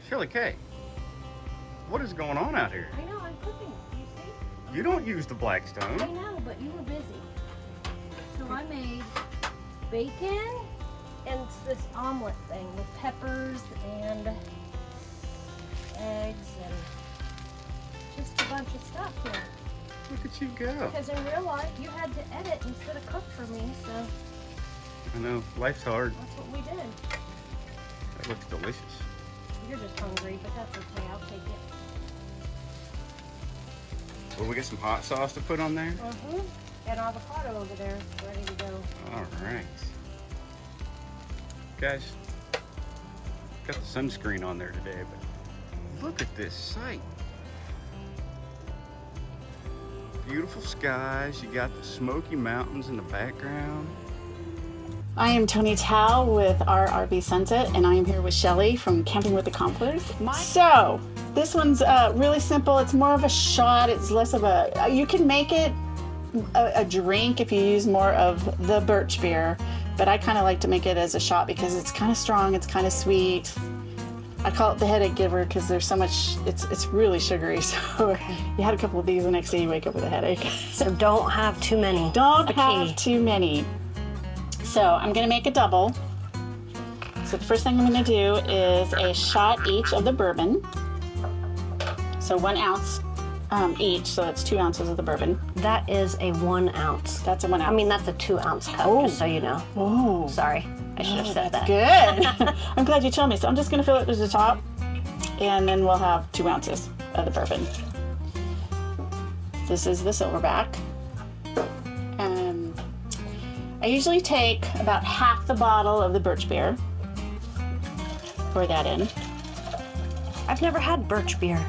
Shelly K, what is going on out here? I know, I'm cooking. You see? You don't use the black I stone. know, but you were busy. So I made bacon and this omelet thing with peppers and eggs and just a bunch of stuff here. Look at you go. Because in real life, you had to edit instead of cook for me, so I know, life's hard. that's what we did. That looks delicious. You're just hungry, but that's okay. I'll take it. Well, we got some hot sauce to put on there. And avocado over there, ready to go. All right. Guys, got the sunscreen on there today, but look at this sight. Beautiful skies. You got the Smoky Mountains in the background. I am Toni Towe with our RV Sunset, and I am here with Shelly from Camping with the Confers. So, this one's really simple. It's more of a shot. It's less of a, you can make it a drink if you use more of the birch beer, but I kind of like to make it as a shot because it's kind of strong, it's kind of sweet. I call it the headache giver because there's so much, it's really sugary. So you had a couple of these, the next day you wake up with a headache. So don't have too many. Don't have too many. So I'm gonna make a double. So the first thing I'm gonna do is a shot each of the bourbon. So 1 ounce each, so that's 2 ounces of the bourbon. That is a 1 ounce. That's a 1 ounce. I mean, that's a 2 ounce cup, just so you know. Oh, Sorry, I should have said that. good. I'm glad you told me. So I'm just gonna fill it to the top, and then we'll have 2 ounces of the bourbon. This is the silverback. I usually take about half the bottle of the birch beer. Pour that in. I've never had birch beer.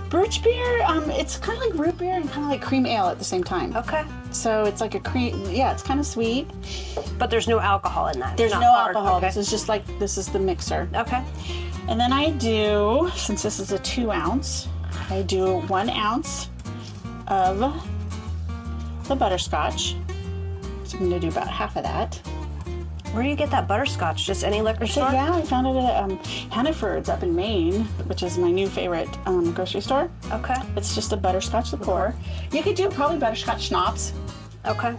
Birch beer, it's kind of like root beer and kind of like cream ale at the same time. Okay. So it's like a cream, yeah, it's kind of sweet. But there's no alcohol in that. There's It's no not hard. alcohol. Okay. This is just like, this is the mixer. Okay. And then I do, since this is a 2 ounce, I do 1 ounce of the butterscotch. So I'm gonna do about half of that. Where do you get that butterscotch? Just any liquor So store? yeah, I found it at Hannaford's up in Maine, which is my new favorite grocery store. Okay. It's just a butterscotch liqueur. You could do probably butterscotch schnapps. Okay.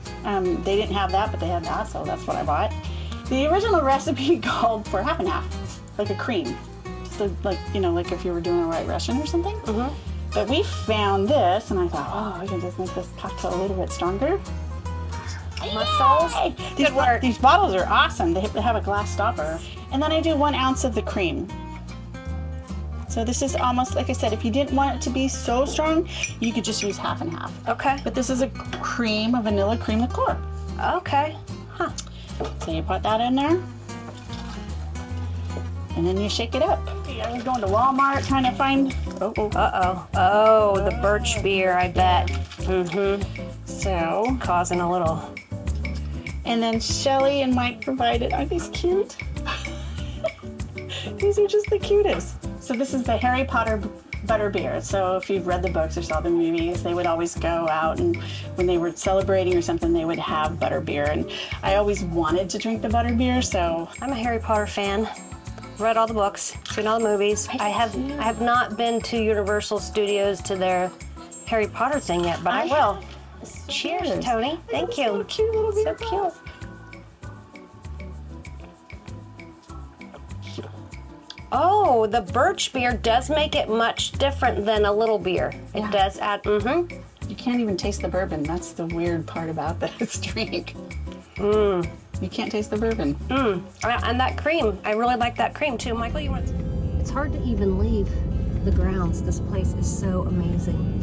They didn't have that, but they had that, so that's what I bought. The original recipe called for half and half, like a cream. Just like, you know, like if you were doing a White Russian or something. Mm-hmm. But we found this, and I thought, oh, I can just make this cocktail a little bit stronger. Mussels. Yay! These bottles are awesome. They have a glass stopper. And then I do 1 ounce of the cream. So this is almost, like I said, if you didn't want it to be so strong, you could just use half and half. Okay. But this is a cream, a vanilla cream liqueur. Okay. Huh. So you put that in there. And then you shake it up. I was going to Walmart trying to find, Uh-oh. Oh, the birch beer, I bet. Mm-hmm. So, Causing a little. and then Shelly and Mike provided, aren't these cute? These are just the cutest. So this is the Harry Potter butter beer. So if you've read the books or saw the movies, they would always go out, and when they were celebrating or something, they would have butter beer. And I always wanted to drink the butter beer, so. I'm a Harry Potter fan. Read all the books, seen all the movies. I have not been to Universal Studios to their Harry Potter thing yet, but I will. Cheers, Toni. Thank you. So cute little beer. So cute. Oh, the birch beer does make it much different than a little beer. It Yeah. does add, You can't even taste the bourbon. That's the weird part about this drink. You can't taste the bourbon. And that cream, I really like that cream too. Michael, you want? It's hard to even leave the grounds. This place is so amazing.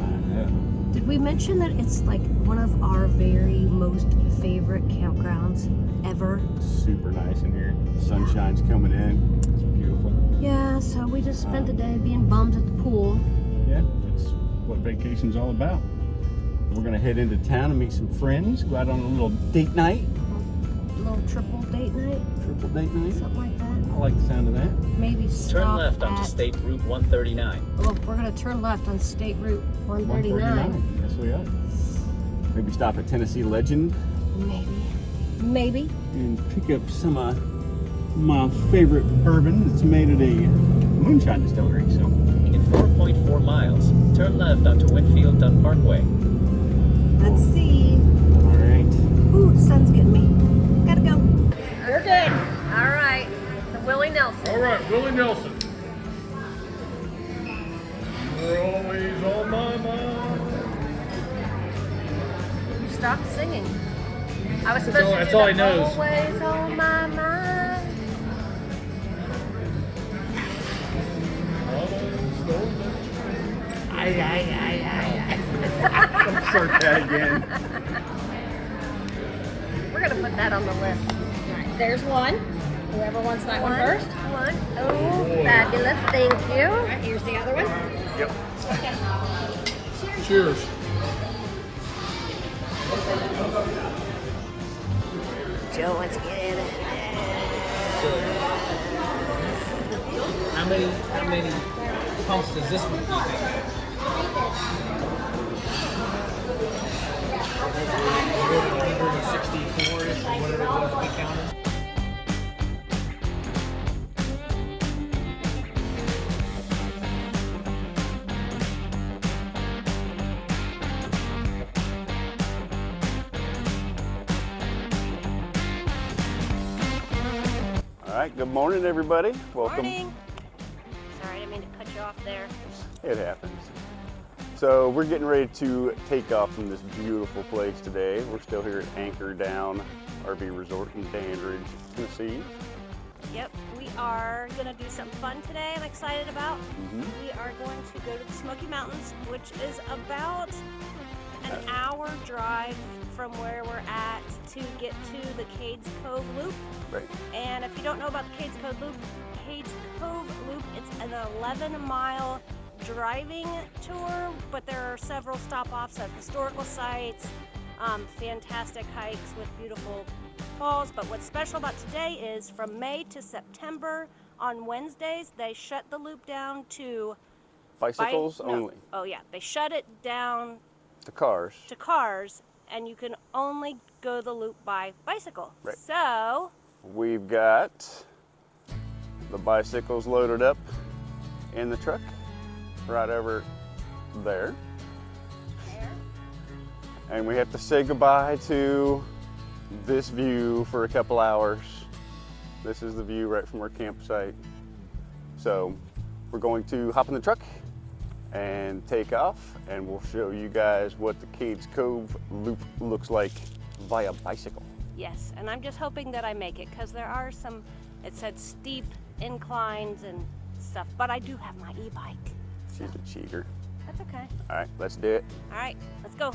Did we mention that it's like one of our very most favorite campgrounds ever? Super nice in here. The sunshine's coming in. It's beautiful. Yeah, so we just spent the day being bums at the pool. Yeah, that's what vacation's all about. We're gonna head into town and meet some friends, go out on a little date night. A little triple date night, Triple date night. something like that. I like the sound of that. Maybe stop Turn left onto at- State Route 139. Oh, we're gonna turn left on State Route 139. Yes, we are. Maybe stop at Tennessee Legend Maybe. and pick up some of my favorite bourbon that's made at a moonshine distillery. So In 4.4 miles, turn left onto Whitfield Dunn Parkway. Let's see. all right. Ooh, the sun's getting me. Gotta go. We're good. All right. The Willie Nelson. All right, Willie Nelson. You're always on my mind. You stopped singing. I was supposed That's all- to that's do all the he knows. Always on my mind. Don't start that again. We're gonna put that on the list. All right, there's one. Whoever wants that one first. One. Oh, fabulous. Thank you. All right, here's the other one. Yep. Cheers. Joe wants to get in it. How many pumps does this one do you think? 164-ish or whatever it was we counted. All right. Good morning, everybody. Welcome. Morning. Sorry, I didn't mean to cut you off there. It happens. So we're getting ready to take off from this beautiful place today. We're still here at Anchor Down RV Resort in Dandridge, Tennessee. Yep, we are gonna do something fun today. I'm excited about. We are going to go to the Smoky Mountains, which is about an hour drive from where we're at to get to the Cades Cove Loop. Right. And if you don't know about the Cades Cove Loop, it's an 11-mile driving tour, but there are several stop-offs at historical sites, fantastic hikes with beautiful falls. But what's special about today is from May to September, on Wednesdays, they shut the loop down to Bicycles only. Oh yeah, they shut it down The cars. to cars, and you can only go the loop by bicycle. Right. So We've got the bicycles loaded up in the truck right over there. And we have to say goodbye to this view for a couple hours. This is the view right from our campsite. So we're going to hop in the truck and take off, and we'll show you guys what the Cades Cove Loop looks like via bicycle. yes, and I'm just hoping that I make it, because there are some, it said steep inclines and stuff, but I do have my e-bike. She's a cheater. That's okay. All right, let's do it. All right, let's go.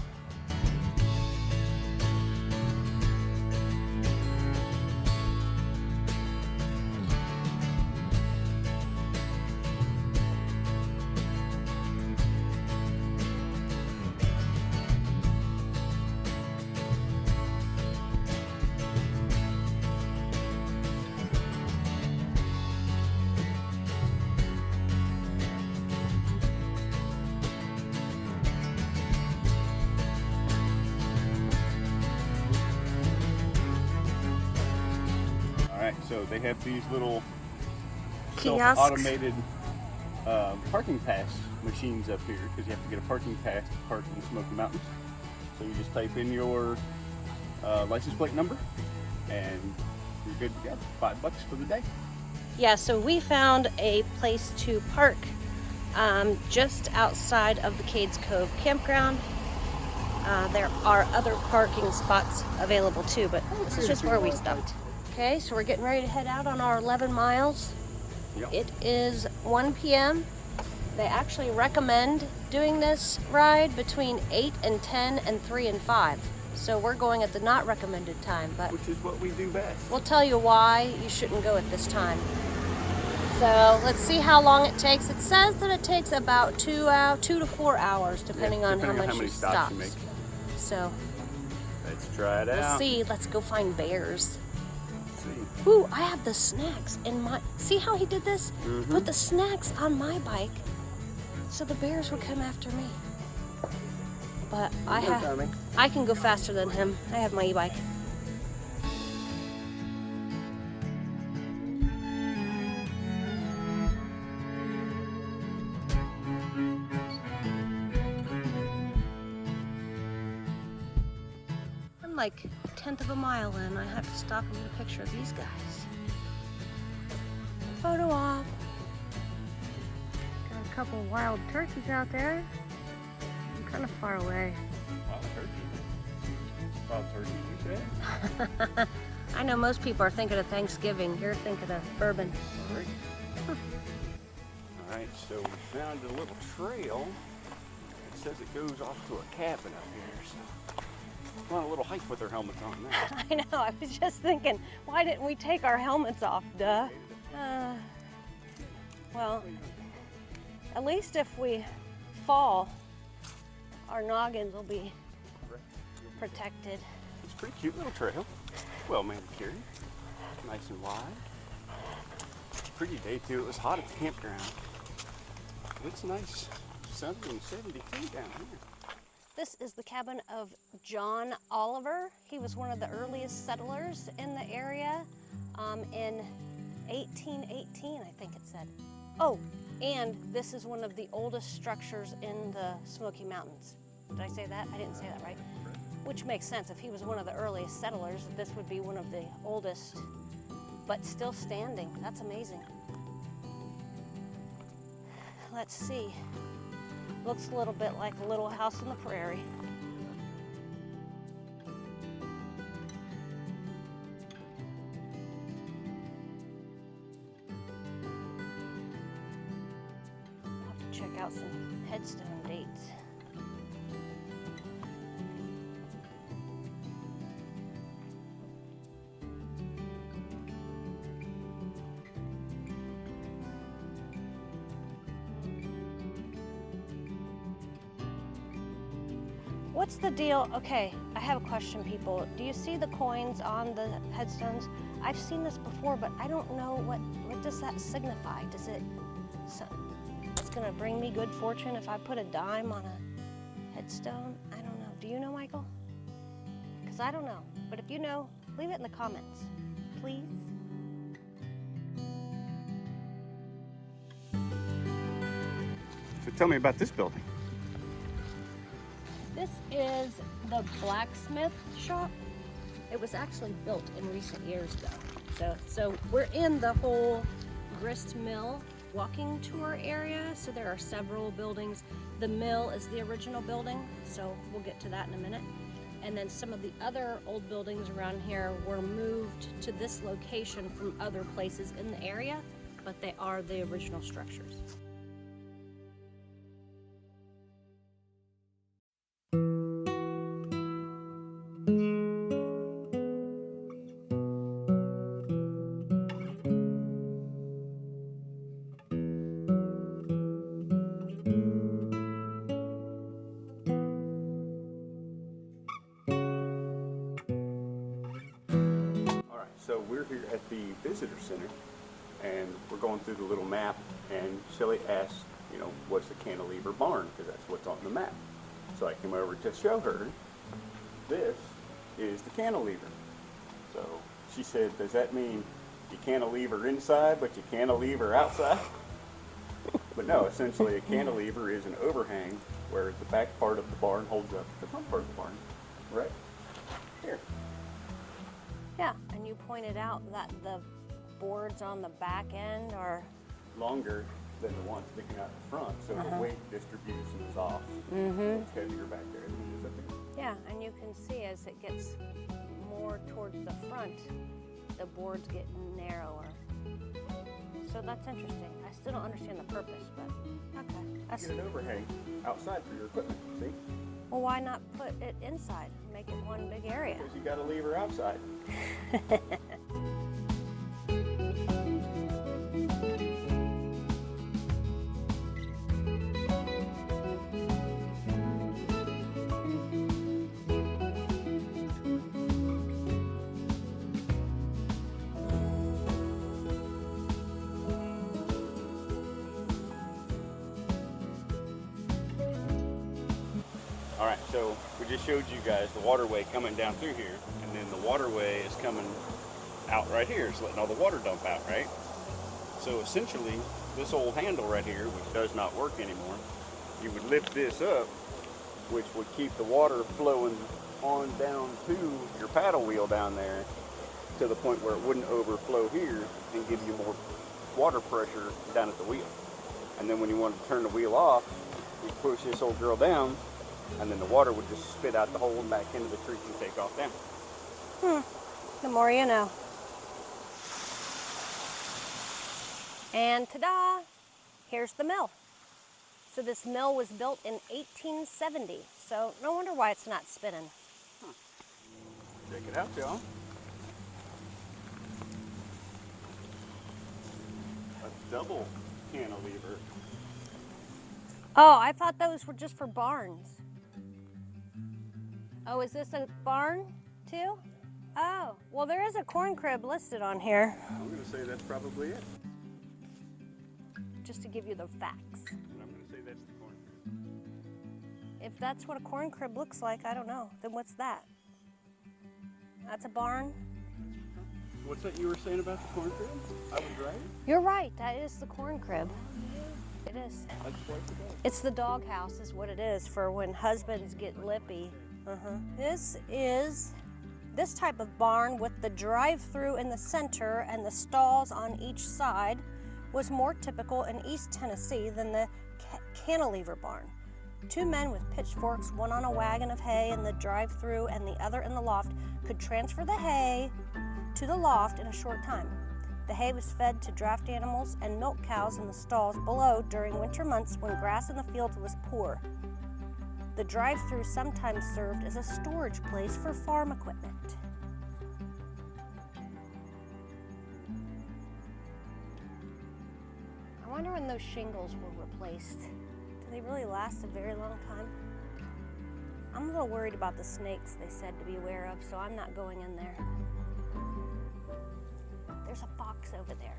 All right, so they have these little Kiosks. self-automated parking pass machines up here, because you have to get a parking pass to park in the Smoky Mountains. So you just type in your license plate number, and you're good to go. $5 for the day. Yeah, so we found a place to park just outside of the Cades Cove campground. There are other parking spots available too, but this is just where we stopped. Okay, so we're getting ready to head out on our 11 miles. Yep. It is 1 p.m. They actually recommend doing this ride between 8 and 10 and 3 and 5. So we're going at the not recommended time, but Which is what we do best. we'll tell you why you shouldn't go at this time. So let's see how long it takes. It says that it takes about 2 to 4 hours, depending on how much many you stops stop. you make. So Let's try it we'll out. see. Let's go find bears. Let's see. Ooh, I have the snacks in my. See how he did this? Mhm. Put the snacks on my bike, so the bears would come after me. But I can go faster than him. I have my e-bike. like a tenth of a mile in, I have to stop and get a picture of these guys. Photo op. Got a couple wild turkeys out there. I'm kind of far away. Wild turkey? Wild turkey, you said? I know most people are thinking of Thanksgiving. You're thinking of bourbon. All right, so we found a little trail. It says it goes off to a cabin up here, so we're on a little hike with our helmets on now. I know, I was just thinking, why didn't we take our helmets off, duh? Well, at least if we fall, our noggins will be protected. It's a pretty cute little trail. Well manicured, nice and wide. Pretty day too. It was hot at the campground. It's nice. 172 down here. This is the cabin of John Oliver. He was one of the earliest settlers in the area in 1818, I think it said. Oh, and this is one of the oldest structures in the Smoky Mountains. Did I say that? I didn't say that right. Which makes sense. If he was one of the earliest settlers, this would be one of the oldest, but still standing. That's amazing. Let's see. Looks a little bit like a little house on the prairie. I'll have to check out some headstone dates. What's the deal? Okay, I have a question, people. Do you see the coins on the headstones? I've seen this before, but I don't know what does that signify? Does it, it's gonna bring me good fortune if I put a dime on a headstone? I don't know. Do you know, Michael? Because I don't know. But if you know, leave it in the comments, please. So tell me about this building. This is the blacksmith shop. It was actually built in recent years though. So we're in the whole grist mill walking tour area. So there are several buildings. The mill is the original building, so we'll get to that in a minute. And then some of the other old buildings around here were moved to this location from other places in the area, but they are the original structures. So we're here at the visitor center and we're going through the little map, and Shelly asked, you know, what's the cantilever barn, because that's what's on the map. So I came over to show her this is the cantilever. So she said, does that mean you cantilever inside but you cantilever outside? But no, essentially a cantilever is an overhang where the back part of the barn holds up the front part of the barn, right here. Yeah, and you pointed out that the boards on the back end are longer than the ones sticking out the front, so the weight distribution is off. It's heavier back there than it is up here. Yeah, and you can see as it gets more towards the front, the boards get narrower. So that's interesting. I still don't understand the purpose, but okay. You get an overhang outside for your equipment, see? Well, why not put it inside? Make it one big area. Because you got a lever outside. All right, so we just showed you guys the waterway coming down through here, and then the waterway is coming out right here. It's letting all the water dump out, right? So essentially, this old handle right here, which does not work anymore, you would lift this up, which would keep the water flowing on down to your paddle wheel down there to the point where it wouldn't overflow here and give you more water pressure down at the wheel. And then when you want to turn the wheel off, you push this old girl down, and then the water would just spit out the hole and back into the tree and take off down. The more you know. And ta-da! Here's the mill. So this mill was built in 1870. So no wonder why it's not spinning. Check it out, y'all. A double cantilever. Oh, I thought those were just for barns. Oh, is this a barn too? Oh, well there is a corn crib listed on here. I'm gonna say that's probably it. Just to give you the facts. And I'm gonna say that's the corn crib. If that's what a corn crib looks like, I don't know. Then what's that? That's a barn? What's that you were saying about the corn crib? I was right. You're right, that is the corn crib. It is. Like twice a day. It's the doghouse is what it is for when husbands get lippy. This type of barn with the drive-through in the center and the stalls on each side was more typical in East Tennessee than the cantilever barn. Two men with pitchforks, one on a wagon of hay in the drive-through and the other in the loft, could transfer the hay to the loft in a short time. The hay was fed to draft animals and milk cows in the stalls below during winter months when grass in the fields was poor. The drive-through sometimes served as a storage place for farm equipment. I wonder when those shingles were replaced. Do they really last a very long time? I'm a little worried about the snakes they said to be aware of, so I'm not going in there. There's a fox over there.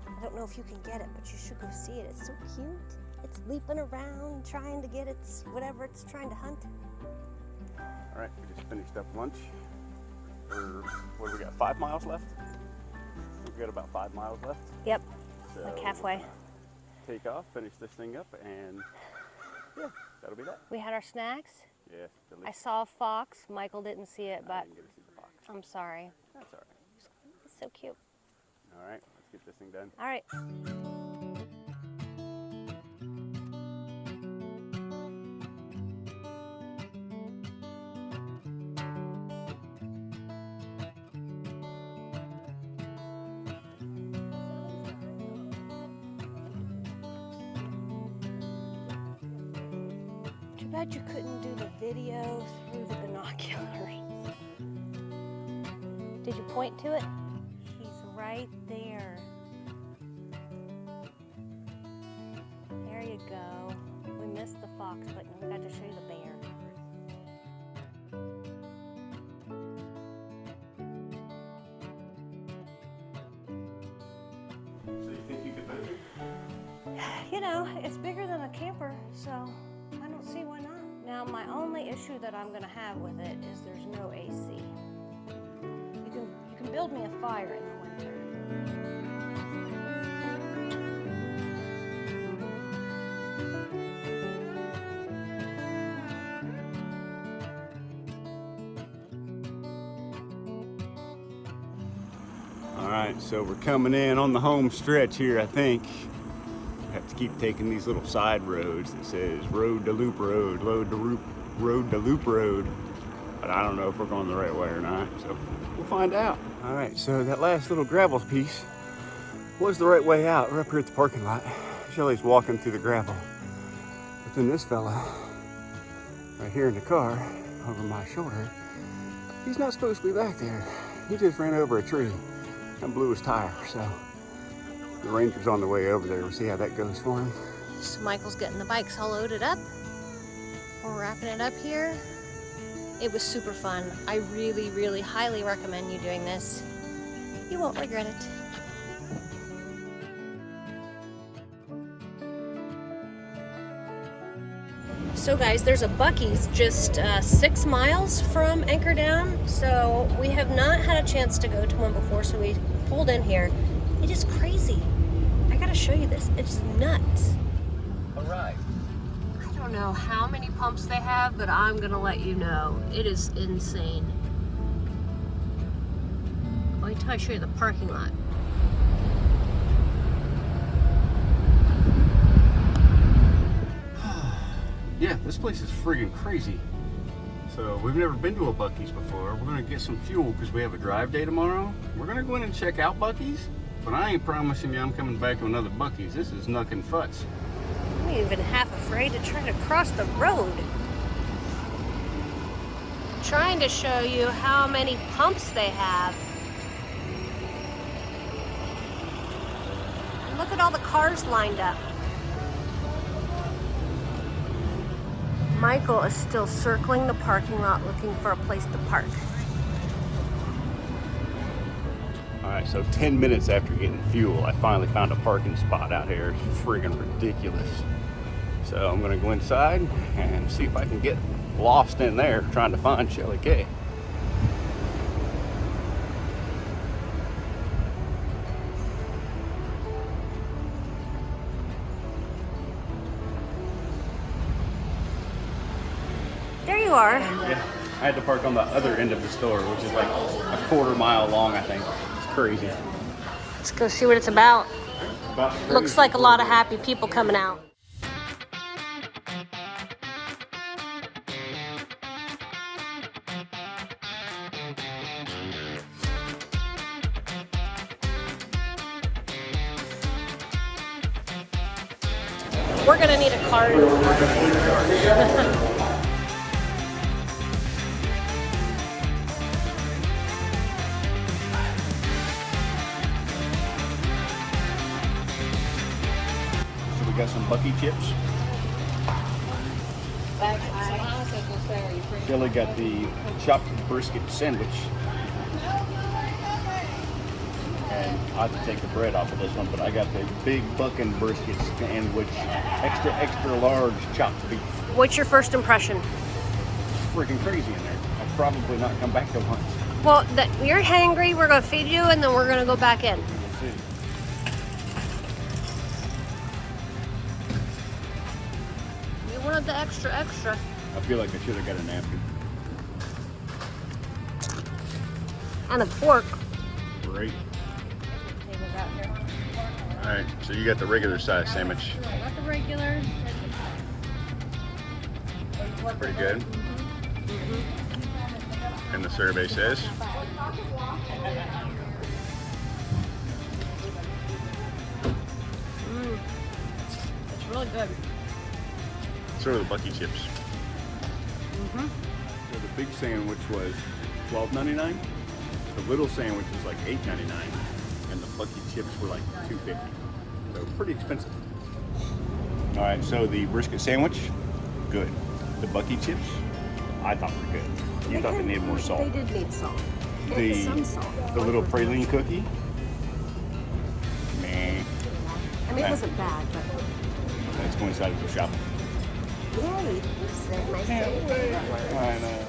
I don't know if you can get it, but you should go see it. It's so cute. It's leaping around, trying to get its whatever it's trying to hunt. All right, we just finished up lunch. What do we got, 5 miles left? We've got about 5 miles left. Yep, So like halfway. Take off, finish this thing up, and yeah, that'll be that. We had our snacks. Yeah, I saw a fox. Michael didn't see it, I but didn't get to see the fox. I'm sorry. That's all right. It's so cute. All right, let's get this thing done. All right. Too bad you couldn't do the video through the binoculars. Did you point to it? He's right there. There you go. We missed the fox, but we got to show you the bear. So you think you could move it? You know, it's bigger than a camper, so I don't see why not. Now, my only issue that I'm gonna have with it is there's no AC. You can build me a fire in the winter. All right, so we're coming in on the home stretch here, I think. We have to keep taking these little side roads that says road to loop road, road to loop road. But I don't know if we're going the right way or not, so we'll find out. All right, so that last little gravel piece was the right way out. We're up here at the parking lot. Shelly's walking through the gravel. But then this fella, right here in the car, over my shoulder, he's not supposed to be back there. He just ran over a tree and blew his tire, so the ranger's on the way over there. We'll see how that goes for him. So Michael's getting the bikes all loaded up. We're wrapping it up here. It was super fun. I really, really highly recommend you doing this. You won't regret it. So guys, there's a Buc-ee's just 6 miles from Anchor Down. So we have not had a chance to go to one before, so we pulled in here. It is crazy. I gotta show you this. It's nuts. All right. don't know how many pumps they have, but I'm gonna let you know. It is insane. Wait till I show you the parking lot. Yeah, this place is friggin' crazy. So we've never been to a Buc-ee's before. We're gonna get some fuel because we have a drive day tomorrow. We're gonna go in and check out Buc-ee's, but I ain't promising you I'm coming back to another Buc-ee's. This is nothing futz. I'm even half afraid to try to cross the road. Trying to show you how many pumps they have. And look at all the cars lined up. Michael is still circling the parking lot looking for a place to park. All right, so 10 minutes after getting fuel, I finally found a parking spot out here. It's friggin' ridiculous. So I'm gonna go inside and see if I can get lost in there trying to find Shelly K. There you are. Yeah, I had to park on the other end of the store, which is like a quarter mile long, I think. It's crazy. Let's go see what it's about. About Looks like a lot of happy people coming out. We're gonna need a card. So we got some Buc-ee chips. Shelly got the chopped brisket sandwich. And I have to take the bread off of this one, but I got the big bucking brisket sandwich, extra large chopped beef. What's your first impression? It's freaking crazy in there. I'll probably not come back to lunch. Well, you're hangry, we're gonna feed you, and then we're gonna go back in. We'll see. You wanted the extra. I feel like I should have got a napkin. And a fork. Great. All right, so you got the regular size sandwich. Not the regular. Pretty good. And the survey says. It's really good. So are the Buc-ee chips. So the big sandwich was $12.99. The little sandwich was like $8.99, and the Buc-ee chips were like $2.50. So pretty expensive. All right, so the brisket sandwich, good. The Buc-ee chips, I thought were good. You thought they needed more salt. They did need salt. Some salt. The little praline cookie, meh. I mean, it wasn't bad, but. Let's go inside and go shopping. Yay! My favorite. I know.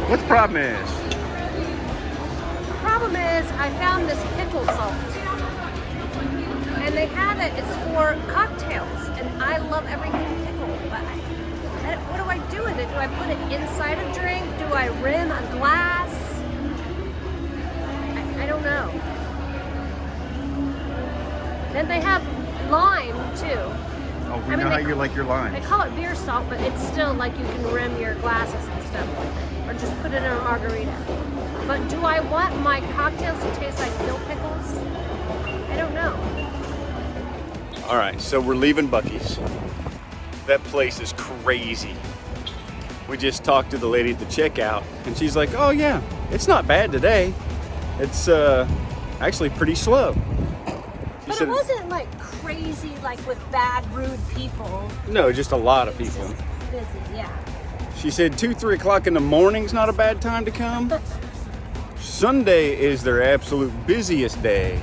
What the problem is? The problem is, I found this pickle salt. And they have it, it's for cocktails. And I love everything pickled, but what do I do with it? Do I put it inside a drink? Do I rim a glass? I don't know. Then they have lime, too. Oh, we know how you like your They lime. call it beer salt, but it's still like you can rim your glasses and stuff with it. Or just put it in a margarita. But do I want my cocktails to taste like dill pickles? I don't know. All right, so we're leaving Buc-ee's. That place is crazy. We just talked to the lady at the checkout, and she's like, oh yeah, it's not bad today. It's actually pretty slow. She But said, it wasn't like crazy, like with bad, rude people. no, just a lot of people. Just busy, yeah. She said 2-3 o'clock in the morning's not a bad time to come. Sunday is their absolute busiest day.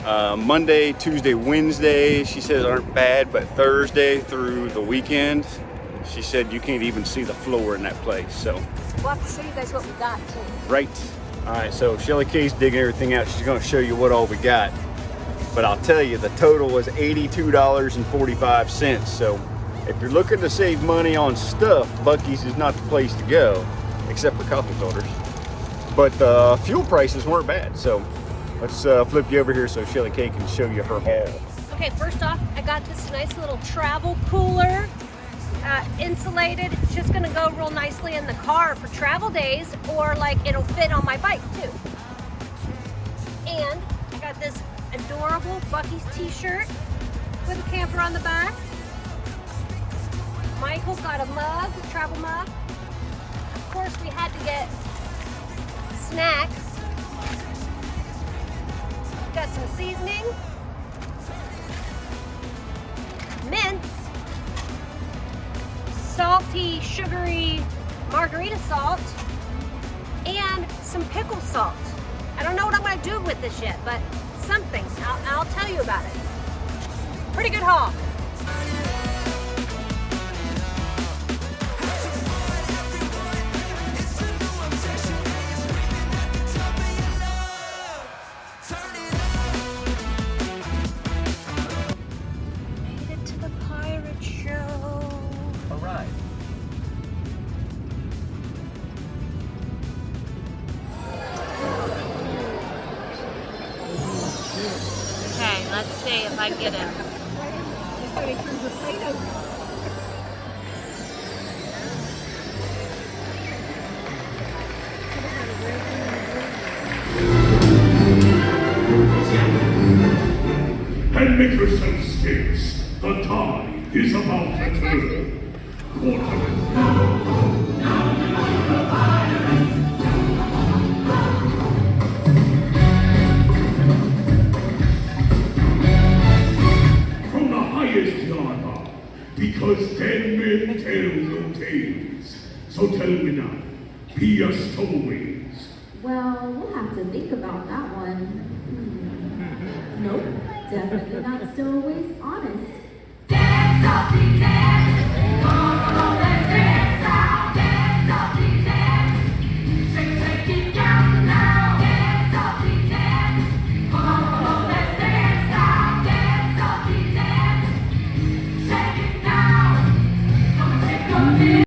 Monday, Tuesday, Wednesday, she says aren't bad, but Thursday through the weekend, she said you can't even see the floor in that place. So We'll have to show you guys what we got too. right. All right, so Shelly K's digging everything out. She's gonna show you what all we got. But I'll tell you, the total was $82.45. So if you're looking to save money on stuff, Buc-ee's is not the place to go, except for coffee filters. But the fuel prices weren't bad. So let's flip you over here so Shelly K can show you her haul. Okay, first off, I got this nice little travel cooler, insulated. It's just gonna go real nicely in the car for travel days, or like it'll fit on my bike too. And I got this adorable Buc-ee's t-shirt with a camper on the back. Michael got a mug, a travel mug. Of course, we had to get snacks. Got some seasoning, mints, salty, sugary margarita salt, and some pickle salt. I don't know what I'm gonna do with this yet, but something. I'll tell you about it. Pretty good haul. Made it to the pirate show. All right. Okay, let's see if I get him. And make yourself scarce. The tide is about to turn. Quarter. From the highest yard, because dead men tell no tales. So tell me now, be a stowaways. Well, we'll have to think about that one. Nope, definitely not stowaways